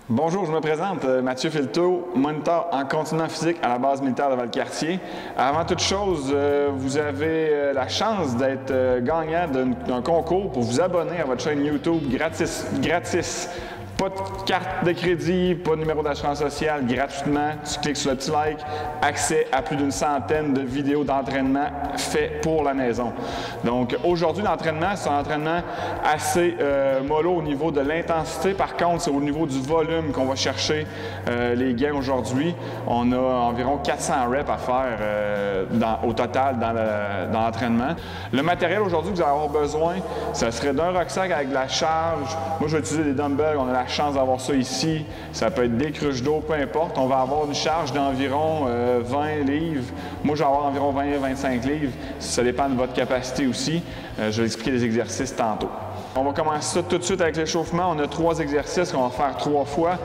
Bonjour, je me présente, Mathieu Filteau, moniteur en conditionnement physique à la base militaire de Valcartier. Avant toute chose, vous avez la chance d'être gagnant d'un concours pour vous abonner à votre chaîne YouTube gratis. Pas de carte de crédit, pas de numéro d'assurance sociale, gratuitement. Tu cliques sur le petit like, accès à plus d'une centaine de vidéos d'entraînement faits pour la maison. Donc aujourd'hui, l'entraînement, c'est un entraînement assez mollo au niveau de l'intensité. Par contre, c'est au niveau du volume qu'on va chercher les gains aujourd'hui. On a environ 400 reps à faire au total dans l'entraînement. Le matériel aujourd'hui que vous allez avoir besoin, ça serait d'un rucksack avec de la charge. Moi, je vais utiliser des dumbbells. On a la chance d'avoir ça ici. Ça peut être des cruches d'eau, peu importe. On va avoir une charge d'environ 20 livres. Moi, je vais avoir environ 20-25 livres. Ça dépend de votre capacité aussi. Je vais expliquer les exercices tantôt. On va commencer ça tout de suite avec l'échauffement. On a 3 exercices qu'on va faire 3 fois.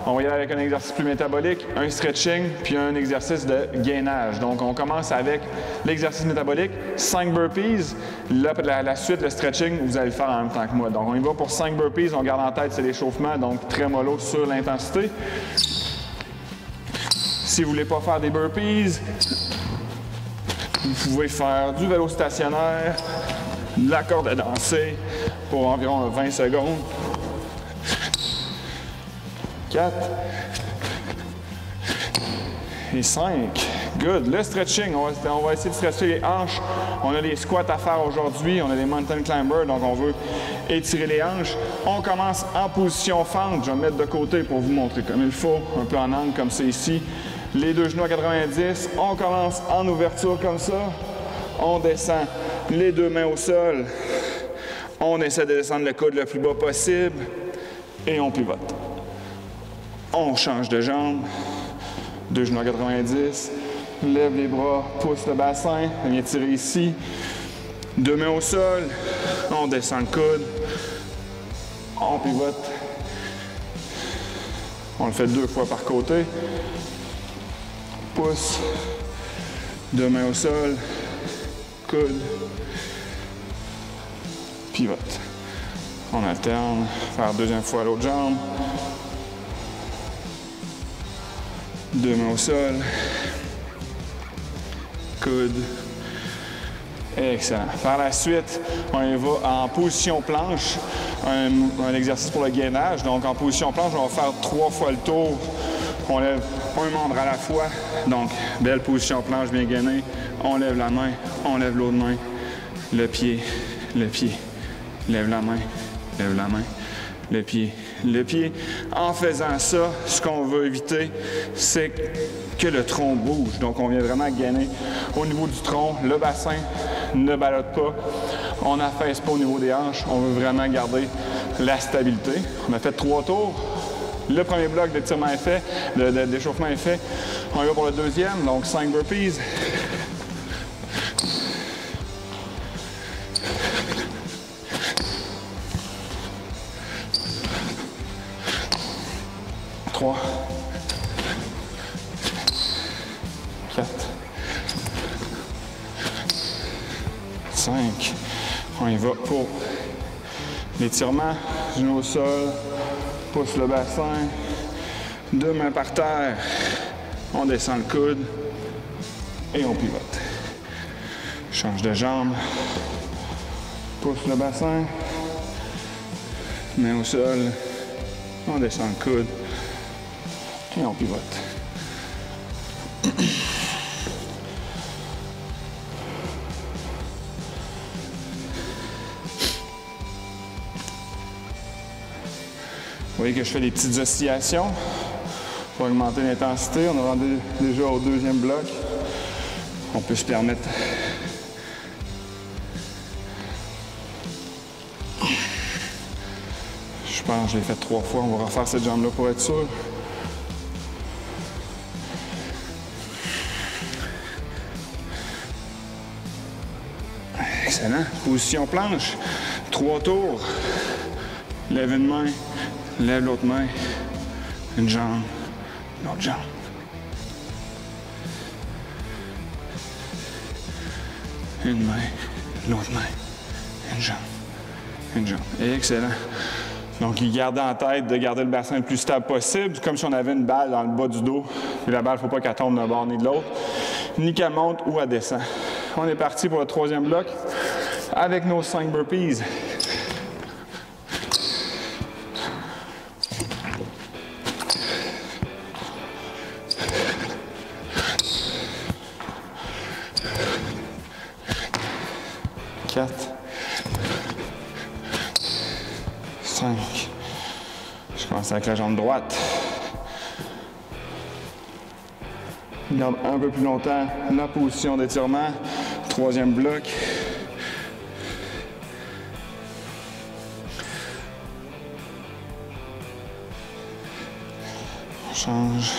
On va y aller avec un exercice plus métabolique, un stretching, puis un exercice de gainage. Donc, on commence avec l'exercice métabolique, 5 burpees. Là, la suite, le stretching, vous allez le faire en même temps que moi. Donc, on y va pour 5 burpees. On garde en tête, c'est l'échauffement, donc très mollo sur l'intensité. Si vous ne voulez pas faire des burpees, vous pouvez faire du vélo stationnaire, de la corde à danser pour environ 20 secondes. 4 et 5. Good. Le stretching, on va essayer de stretcher les hanches. On a des squats à faire aujourd'hui. On a des mountain climbers, donc on veut étirer les hanches. On commence en position fente. Je vais me mettre de côté pour vous montrer comme il faut. Un peu en angle comme c'est ici. Les deux genoux à 90. On commence en ouverture comme ça. On descend les deux mains au sol. On essaie de descendre le coude le plus bas possible. Et on pivote. On change de jambe, deux genoux à 90, lève les bras, pousse le bassin, on vient tirer ici, deux mains au sol, on descend le coude, on pivote, on le fait 2 fois par côté, pousse, deux mains au sol, coude, pivote. On alterne, faire 2e fois l'autre jambe. Deux mains au sol, coude, excellent. Par la suite, on y va en position planche, un exercice pour le gainage. Donc en position planche, on va faire 3 fois le tour. On lève un membre à la fois, donc belle position planche bien gainée. On lève la main, on lève l'autre main, le pied, lève la main, lève la main. Le pied. En faisant ça, ce qu'on veut éviter, c'est que le tronc bouge. Donc, on vient vraiment gainer au niveau du tronc. Le bassin ne ballotte pas. On n'affaisse pas au niveau des hanches. On veut vraiment garder la stabilité. On a fait 3 tours. Le premier bloc d'étirement est fait, d'échauffement est fait. On y va pour le deuxième, donc 5 burpees. Trois, 4, 5. On y va pour l'étirement. Genoux au sol, pousse le bassin, deux mains par terre. On descend le coude et on pivote. Change de jambe, pousse le bassin, main au sol, on descend le coude. Et on pivote. Vous voyez que je fais des petites oscillations pour augmenter l'intensité. On est rendu déjà au 2e bloc. On peut se permettre je pense que je l'ai fait 3 fois. On va refaire cette jambe-là pour être sûr. Excellent. Position planche. 3 tours. Lève une main. Lève l'autre main. Une jambe. L'autre jambe. Une main. L'autre main. Une jambe. Une jambe. Excellent. Donc, gardez en tête de garder le bassin le plus stable possible, comme si on avait une balle dans le bas du dos. Et la balle, il ne faut pas qu'elle tombe d'un bord ni de l'autre, ni qu'elle monte ou elle descend. On est parti pour le troisième bloc avec nos 5 burpees. Je commence avec la jambe droite. Garde un peu plus longtemps la position d'étirement. Troisième bloc. On change.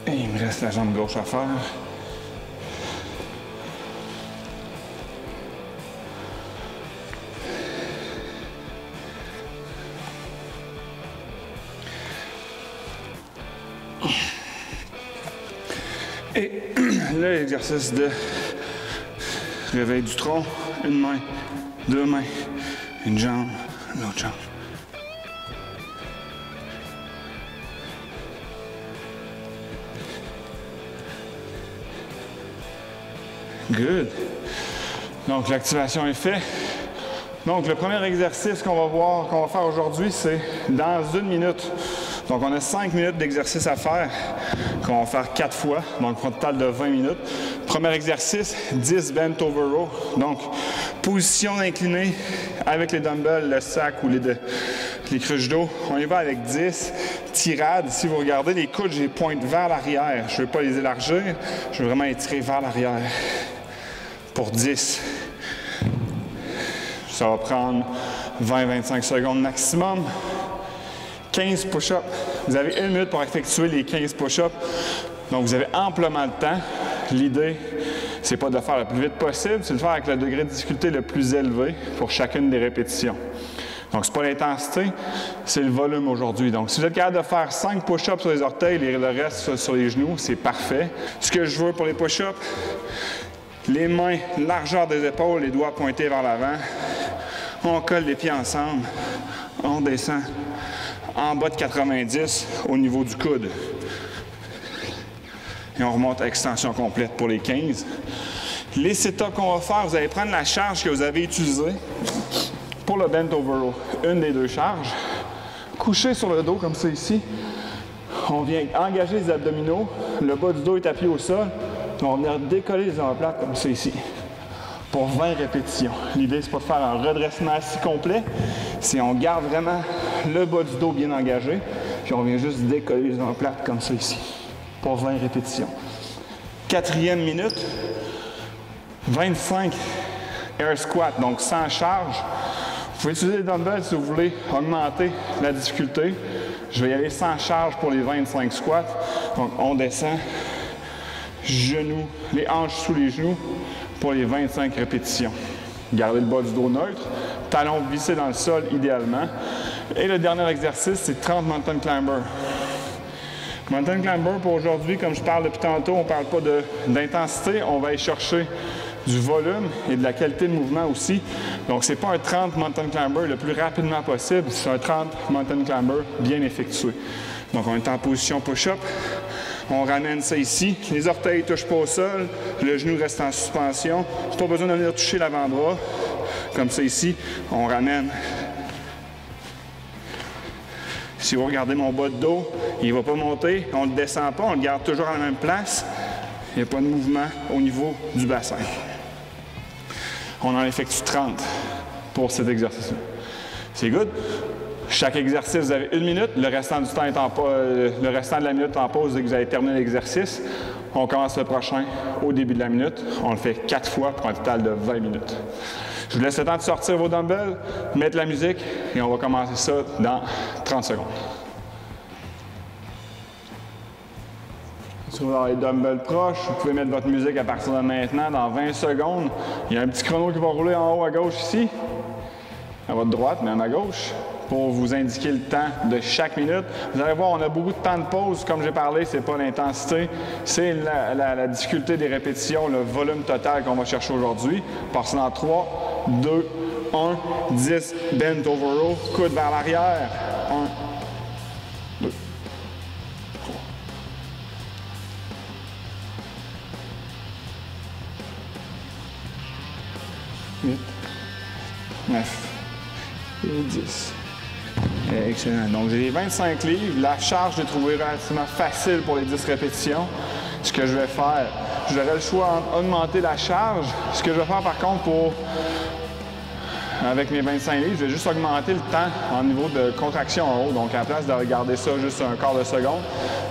Et il me reste la jambe gauche à faire. Et là, l'exercice de réveil du tronc, une main, deux mains, une jambe, l'autre jambe. Good. Donc, l'activation est faite. Donc, le premier exercice qu'on va faire aujourd'hui, c'est dans 1 minute. Donc, on a 5 minutes d'exercice à faire, qu'on va faire 4 fois, donc un total de 20 minutes. Premier exercice, 10 bent over row. Donc, position inclinée avec les dumbbells, le sac ou les cruches d'eau. On y va avec 10. Tirade, si vous regardez, les coudes, je les pointe vers l'arrière. Je ne veux pas les élargir, je veux vraiment étirer vers l'arrière. Pour 10. Ça va prendre 20-25 secondes maximum. 15 push-ups. Vous avez 1 minute pour effectuer les 15 push-ups. Donc, vous avez amplement de temps. L'idée, c'est pas de le faire le plus vite possible, c'est de le faire avec le degré de difficulté le plus élevé pour chacune des répétitions. Donc, c'est pas l'intensité, c'est le volume aujourd'hui. Donc, si vous êtes capable de faire 5 push-ups sur les orteils et le reste sur les genoux, c'est parfait. Ce que je veux pour les push-ups, les mains, largeur des épaules, les doigts pointés vers l'avant. On colle les pieds ensemble. On descend en bas de 90 au niveau du coude. Et on remonte à extension complète pour les 15. Les sit-ups qu'on va faire, vous allez prendre la charge que vous avez utilisée pour le bent over row. Une des deux charges. Couché sur le dos comme ça ici. On vient engager les abdominaux. Le bas du dos est appuyé au sol. On va venir décoller les omoplates comme ça ici, pour 20 répétitions. L'idée, c'est pas de faire un redressement assis complet, c'est on garde vraiment le bas du dos bien engagé, puis on vient juste décoller les omoplates comme ça ici, pour 20 répétitions. 4e minute, 25 air squat, donc sans charge. Vous pouvez utiliser les dumbbells si vous voulez augmenter la difficulté. Je vais y aller sans charge pour les 25 squats. Donc, on descend. Genoux, les hanches sous les genoux pour les 25 répétitions. Gardez le bas du dos neutre, talons vissés dans le sol idéalement. Et le dernier exercice, c'est 30 mountain climber. Mountain climber pour aujourd'hui, comme je parle depuis tantôt, on ne parle pas d'intensité, on va aller chercher du volume et de la qualité de mouvement aussi. Donc, ce n'est pas un 30 mountain climber le plus rapidement possible, c'est un 30 mountain climber bien effectué. Donc, on est en position push-up. On ramène ça ici. Les orteils ne touchent pas au sol. Le genou reste en suspension. Pas besoin de venir toucher l'avant-bras. Comme ça ici. On ramène. Si vous regardez mon bas de dos, il ne va pas monter. On ne le descend pas. On le garde toujours à la même place. Il n'y a pas de mouvement au niveau du bassin. On en effectue 30 pour cet exercice-là. C'est good? Chaque exercice, vous avez 1 minute. Le restant du temps est le restant de la minute en pause dès que vous avez terminé l'exercice. On commence le prochain au début de la minute. On le fait 4 fois pour un total de 20 minutes. Je vous laisse le temps de sortir vos dumbbells, mettre la musique et on va commencer ça dans 30 secondes. trouvez dans les dumbbells proches. Vous pouvez mettre votre musique à partir de maintenant, dans 20 secondes. Il y a un petit chrono qui va rouler en haut à gauche ici, à votre droite, même à gauche, pour vous indiquer le temps de chaque minute. Vous allez voir, on a beaucoup de temps de pause. Comme j'ai parlé, ce n'est pas l'intensité, c'est la difficulté des répétitions, le volume total qu'on va chercher aujourd'hui. Passez dans 3, 2, 1, 10, bent over row, coude vers l'arrière. 1, 2, 3. 8, 9 et 10. Excellent. Donc, j'ai les 25 livres. La charge, je l'ai trouvée relativement facile pour les 10 répétitions. Ce que je vais faire, j'aurai le choix entre augmenter la charge. Ce que je vais faire, par contre, avec mes 25 livres, je vais juste augmenter le temps en niveau de contraction en haut. Donc, à la place de regarder ça juste un quart de seconde,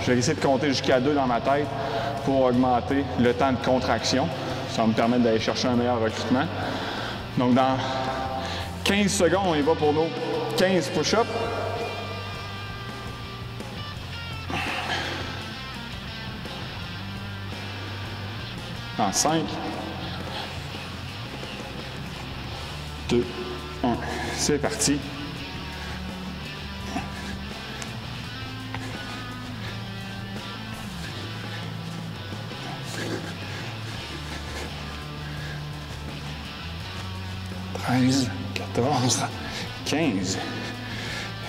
je vais essayer de compter jusqu'à 2 dans ma tête pour augmenter le temps de contraction. Ça va me permettre d'aller chercher un meilleur recrutement. Donc, dans 15 secondes, on y va pour nos 15 push-ups. En 5, 2, 1. C'est parti. « 13, 14, 15. »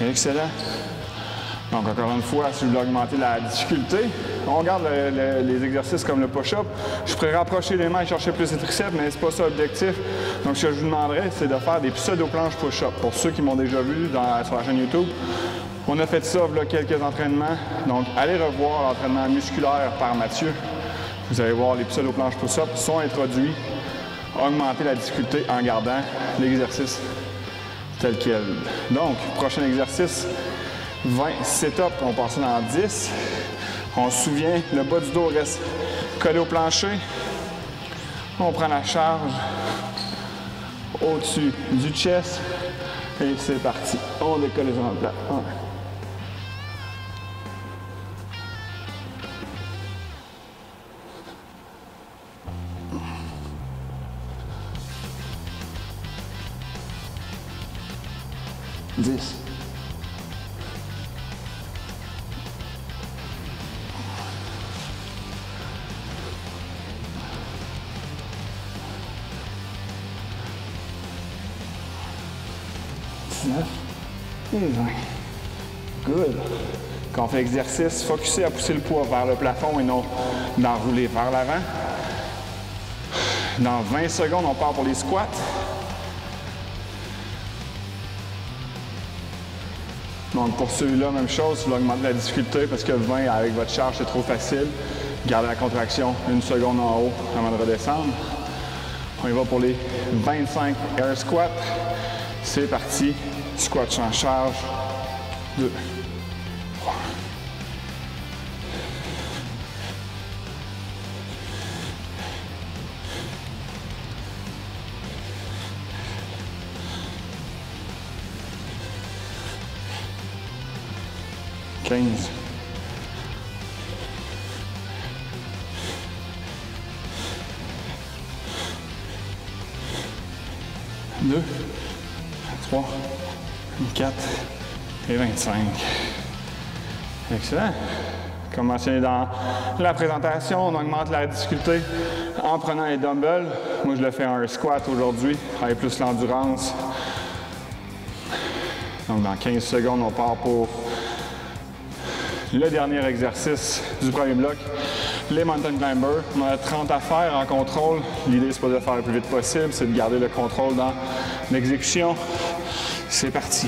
Excellent. Donc, encore une fois, si je voulais augmenter la difficulté, on regarde les exercices comme le push-up. Je pourrais rapprocher les mains et chercher plus les triceps, mais c'est pas ça l'objectif. Donc, ce que je vous demanderais, c'est de faire des pseudo-planches push-up. Pour ceux qui m'ont déjà vu sur la chaîne YouTube, on a fait ça, là, quelques entraînements. Donc, allez revoir l'entraînement musculaire par Mathieu. Vous allez voir, les pseudo-planches push-up sont introduits. Augmenter la difficulté en gardant l'exercice tel quel. Donc, prochain exercice, 20 sit-ups, on passe dans 10. On se souvient, le bas du dos reste collé au plancher. On prend la charge au-dessus du chest et c'est parti. On décolle les omoplates. 10. 19 et 20. Good. Quand on fait exercice, focussez à pousser le poids vers le plafond et non d'enrouler vers l'avant. Dans 20 secondes, on part pour les squats. Donc pour celui-là, même chose, vous augmentez la difficulté parce que 20 avec votre charge, c'est trop facile. Gardez la contraction 1 seconde en haut avant de redescendre. On y va pour les 25 air squats. C'est parti. Squat sans charge. 2, 3. « 15. 2, 3, 4 et 25. Excellent. Comme mentionné dans la présentation, on augmente la difficulté en prenant les dumbbells. Moi, je le fais en squat aujourd'hui, avec plus l'endurance. Donc, dans 15 secondes, on part pour le dernier exercice du premier bloc, les mountain climbers. On a 30 à faire en contrôle. L'idée, c'est pas de le faire le plus vite possible, c'est de garder le contrôle dans l'exécution. C'est parti.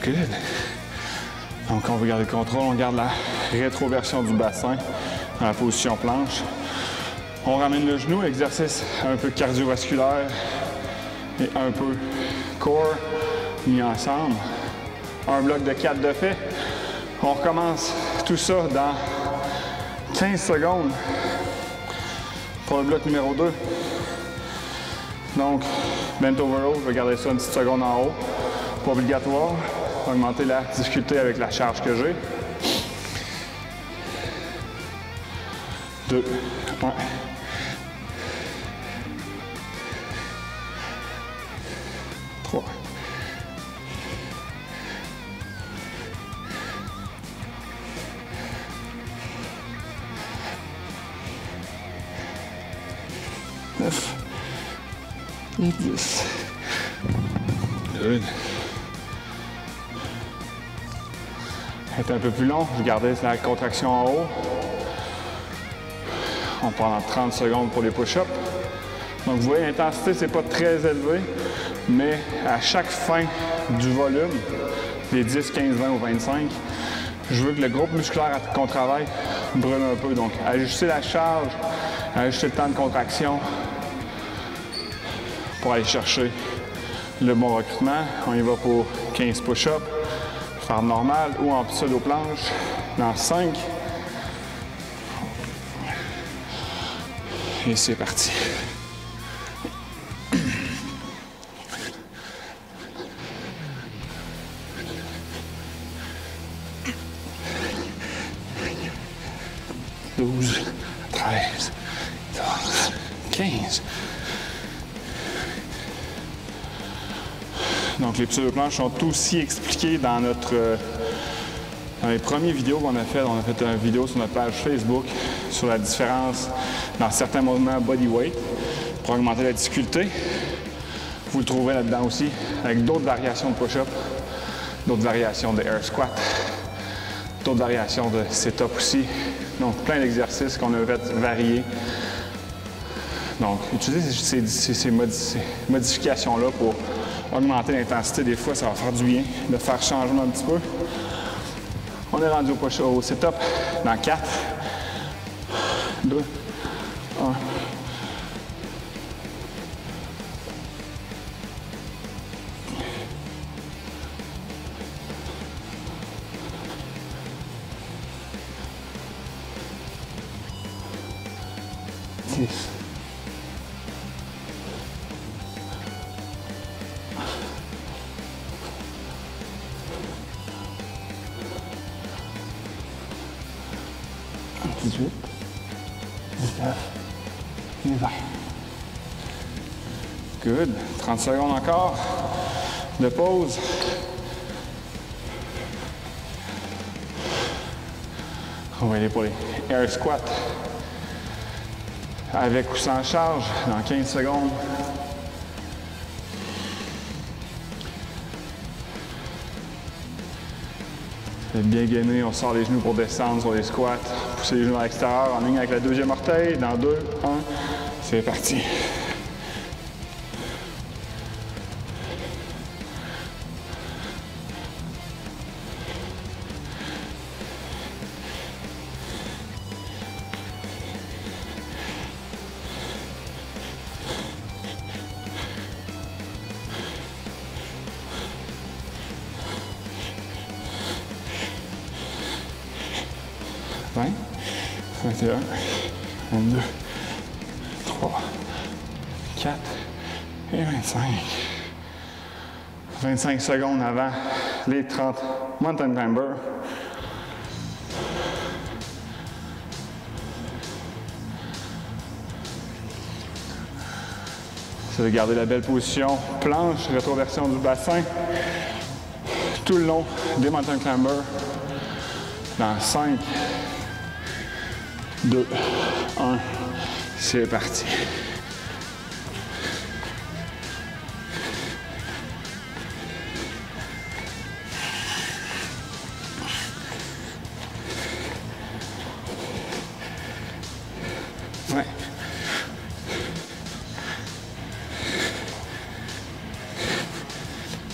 Good. Donc, on veut garder le contrôle, on garde la rétroversion du bassin dans la position planche. On ramène le genou, exercice un peu cardiovasculaire et un peu core mis ensemble. un bloc de 4 de fait. On recommence tout ça dans 15 secondes pour le bloc numéro 2. Donc, bent over row, je vais garder ça une petite seconde en haut. Pas obligatoire. Augmenter la difficulté avec la charge que j'ai. 2, 1. 3. 9 et 10. Good. C'est un peu plus long, je gardais la contraction en haut. On prend 30 secondes pour les push-ups. Donc vous voyez, l'intensité, c'est pas très élevé, mais à chaque fin du volume, les 10, 15, 20 ou 25, je veux que le groupe musculaire qu'on travaille brûle un peu. Donc ajuster la charge, ajuster le temps de contraction pour aller chercher le bon recrutement. On y va pour 15 push-ups, faire normal ou en pseudo-planche dans 5. Et c'est parti. « 12, 13, 14, 15. » Donc, les pseudo-planches sont aussi expliquées dans dans les premières vidéos qu'on a faites. On a fait une vidéo sur notre page Facebook sur la différence dans certains mouvements bodyweight pour augmenter la difficulté. Vous le trouverez là-dedans aussi, avec d'autres variations de push-up, d'autres variations de air squat, d'autres variations de sit-up aussi. Donc, plein d'exercices qu'on a fait varier. Donc, utilisez ces modifications-là pour augmenter l'intensité. Des fois, ça va faire du bien de faire changement un petit peu. On est rendu au sit-up dans 4, 2, 1. Good. 30 secondes encore de pause. On va aller pour les air squats avec ou sans charge dans 15 secondes. Bien gainé, on sort les genoux pour descendre sur les squats. Poussez les genoux à l'extérieur en ligne avec le deuxième orteil. Dans 2, 1, c'est parti. « 20, 21, 22, 3, 4 et 25. 25 secondes avant les 30 mountain climber. C'est de garder la belle position, planche, rétroversion du bassin, tout le long des mountain climber. Dans 5, 2, 1, c'est parti. Ouais.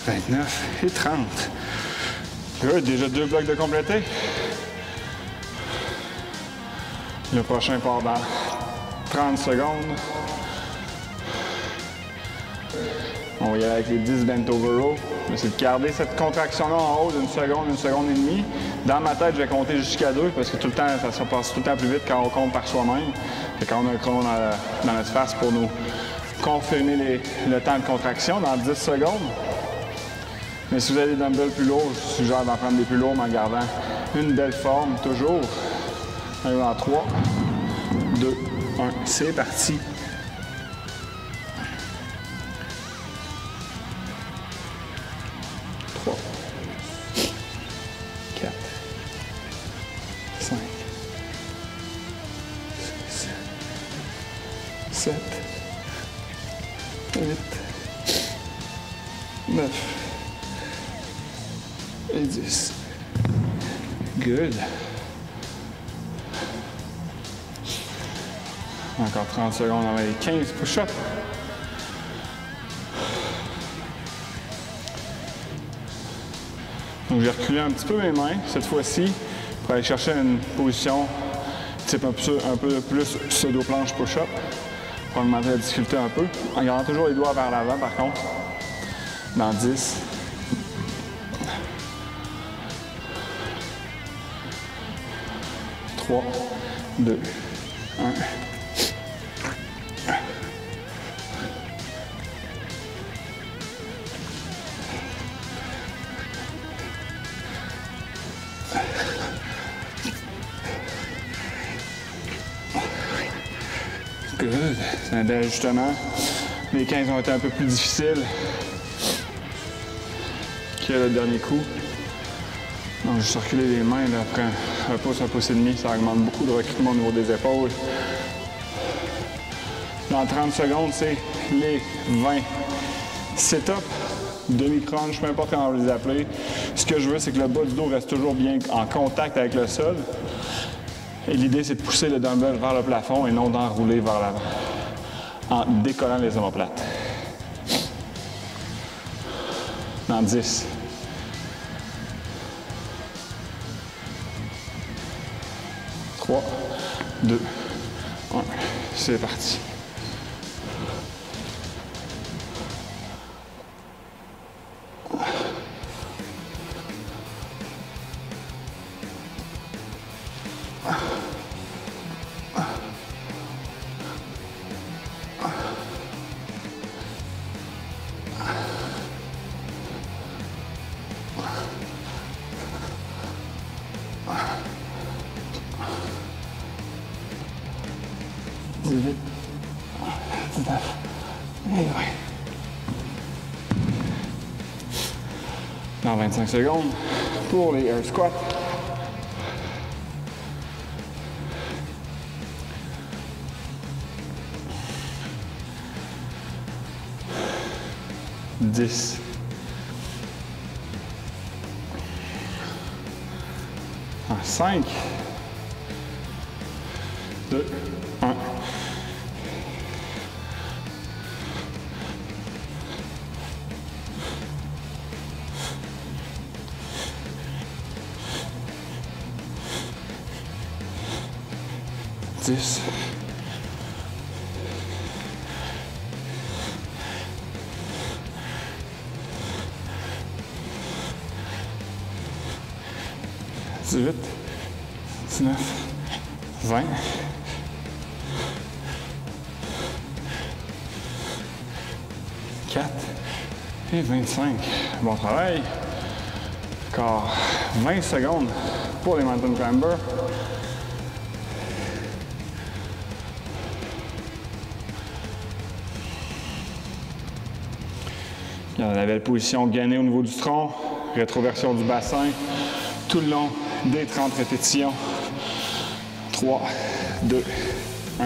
29 et 30. Good, déjà 2 blocs de compléter. Le prochain part dans 30 secondes. On va On va y aller avec les 10 bent over row. C'est de garder cette contraction-là en haut d'une seconde et demie. Dans ma tête, je vais compter jusqu'à 2 parce que tout le temps, ça se passe tout le temps plus vite quand on compte par soi-même. Quand on a un chrono dans notre face pour nous confirmer le temps de contraction dans 10 secondes. Mais si vous avez des dumbbells plus lourds, je suggère d'en prendre des plus lourds en gardant une belle forme, toujours. Allez, en 3, 2, 1, c'est parti. 3, 4, 5, 6, 7, 8, 9 et 10. Good. Encore 30 secondes avec les 15 push-ups. Donc j'ai reculé un petit peu mes mains cette fois-ci pour aller chercher une position type un peu plus pseudo-planche push-up pour augmenter la difficulté un peu. En gardant toujours les doigts vers l'avant par contre. Dans 10. 3, 2, 1. Good. C'est un bel ajustement. Les 15 ont été un peu plus difficiles que le dernier coup. Donc, je circulé les mains là, après un pouce et demi. Ça augmente beaucoup de recrutement au niveau des épaules. Dans 30 secondes, c'est les 20 sit-ups, demi-crunch, peu importe comment vous les appelez. Ce que je veux, c'est que le bas du dos reste toujours bien en contact avec le sol. Et l'idée, c'est de pousser le dumbbell vers le plafond et non d'enrouler vers l'avant en décollant les omoplates. Dans 10. 3, 2, 1. C'est parti. Dans 25 secondes pour les air squats. Dix. 5, 2, 1. Dix. 18, 19, 20. Et 25. Bon travail. Encore 20 secondes pour les mountain climbers. Regardez la belle position gainée au niveau du tronc. Rétroversion du bassin tout le long des 30 répétitions. 3, 2, 1.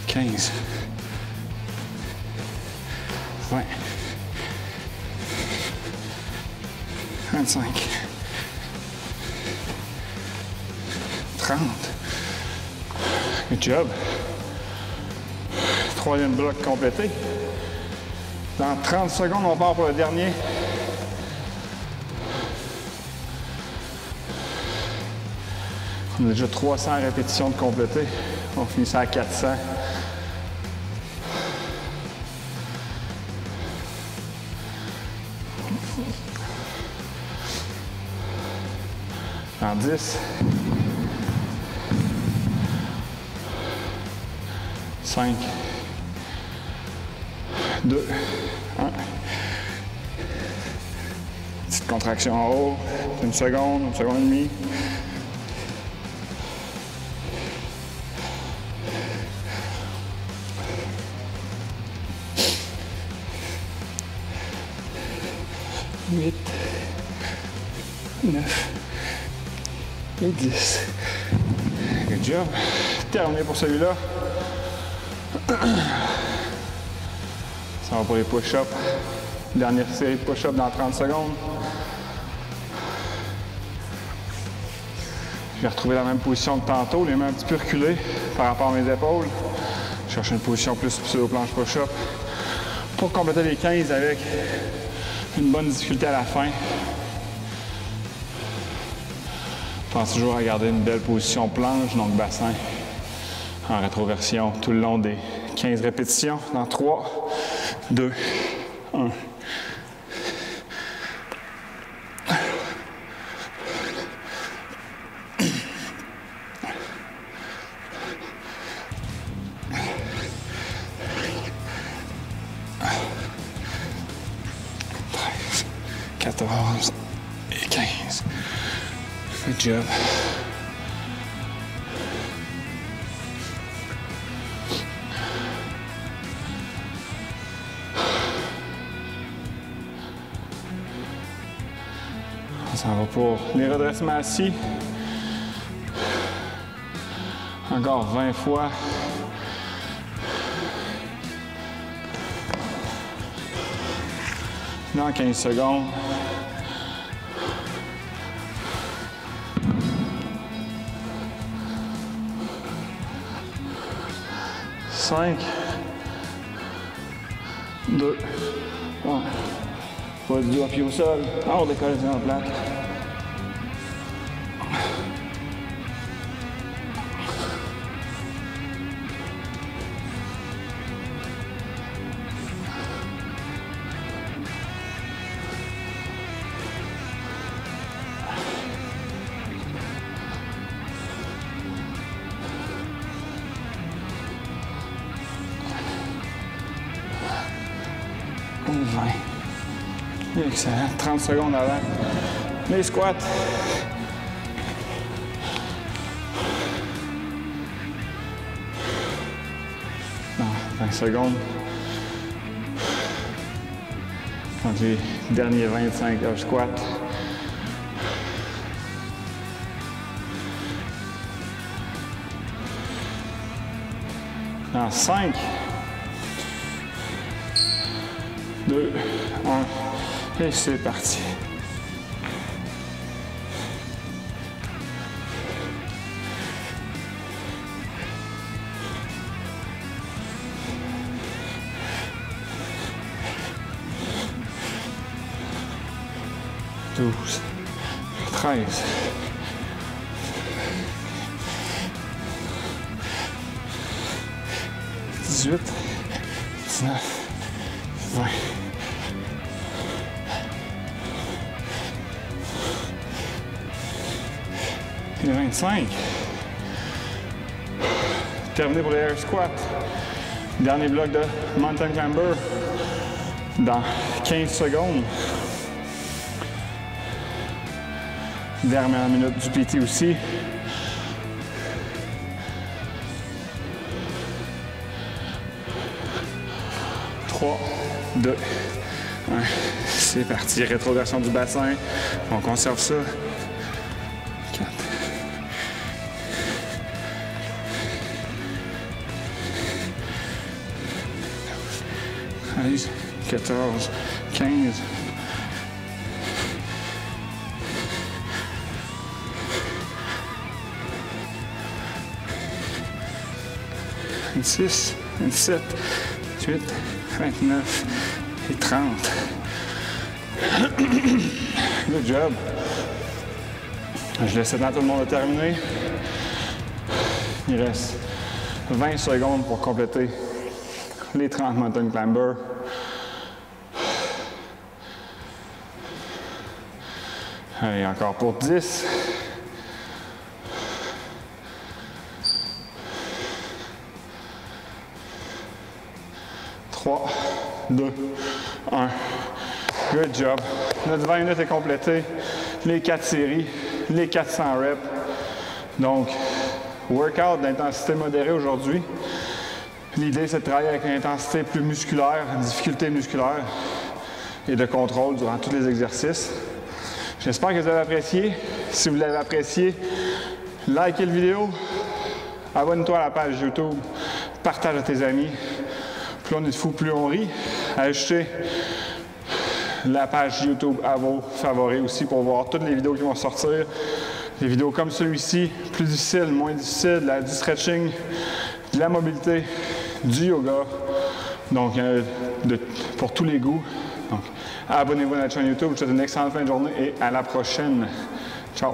Quinze, 20, 25, 30. Good job. Troisième bloc complété. Dans 30 secondes, on part pour le dernier. On a déjà 300 répétitions de compléter. On finit ça à 400. En 10. 5. 2. 1. Petite contraction en haut. Une seconde et demie. Huit, 9 et 10. Good job. Terminé pour celui-là. Ça va pour les push-ups. Dernière série de push-ups dans 30 secondes. Je vais retrouver la même position que tantôt, les mains un petit peu reculées par rapport à mes épaules. Je cherche une position plus pseudo-planche push-up pour compléter les 15 avec une bonne difficulté à la fin. Pense toujours à garder une belle position planche, donc bassin en rétroversion tout le long des 15 répétitions dans 3, 2, 1. Et 15. Good job. On s'en va pour les redressements assis. Encore 20 fois. Dans 15 secondes. 5, 2, 1. Pas du doigt pied au sol. On décolle dans la plaque. Et 20. Excellent. 30 secondes avant les squats. Non, 20 secondes. Donc les derniers 25 heures squat. Dans 5, 2, 1, et c'est parti. Douze, 13, 18, 19, 20. Et 25. Terminé pour les air squats. Dernier bloc de mountain climber dans 15 secondes. Dernière minute du PT aussi. Trois, 2, 1. C'est parti. Rétroversion du bassin. On conserve ça. 4. 13, 14, 15. 26, 27, 28, 29 et 30. Good job. Je laisse le temps à tout le monde de terminer. Il reste 20 secondes pour compléter les 30 mountain climbers. Allez, encore pour 10. 3, 2, 1. Good job. Notre 20 minutes est complété. Les 4 séries, les 400 reps. Donc, workout d'intensité modérée aujourd'hui. L'idée, c'est de travailler avec une intensité plus musculaire, difficulté musculaire et de contrôle durant tous les exercices. J'espère que vous avez apprécié. Si vous l'avez apprécié, likez la vidéo, abonne-toi à la page YouTube, partage à tes amis. Plus on est fou, plus on rit. Ajoutez la page YouTube à vos favoris aussi pour voir toutes les vidéos qui vont sortir. Des vidéos comme celui-ci, plus difficiles, moins difficiles, du stretching, de la mobilité, du yoga. Donc, pour tous les goûts. Donc, abonnez-vous à notre chaîne YouTube. Je vous souhaite une excellente fin de journée et à la prochaine. Ciao!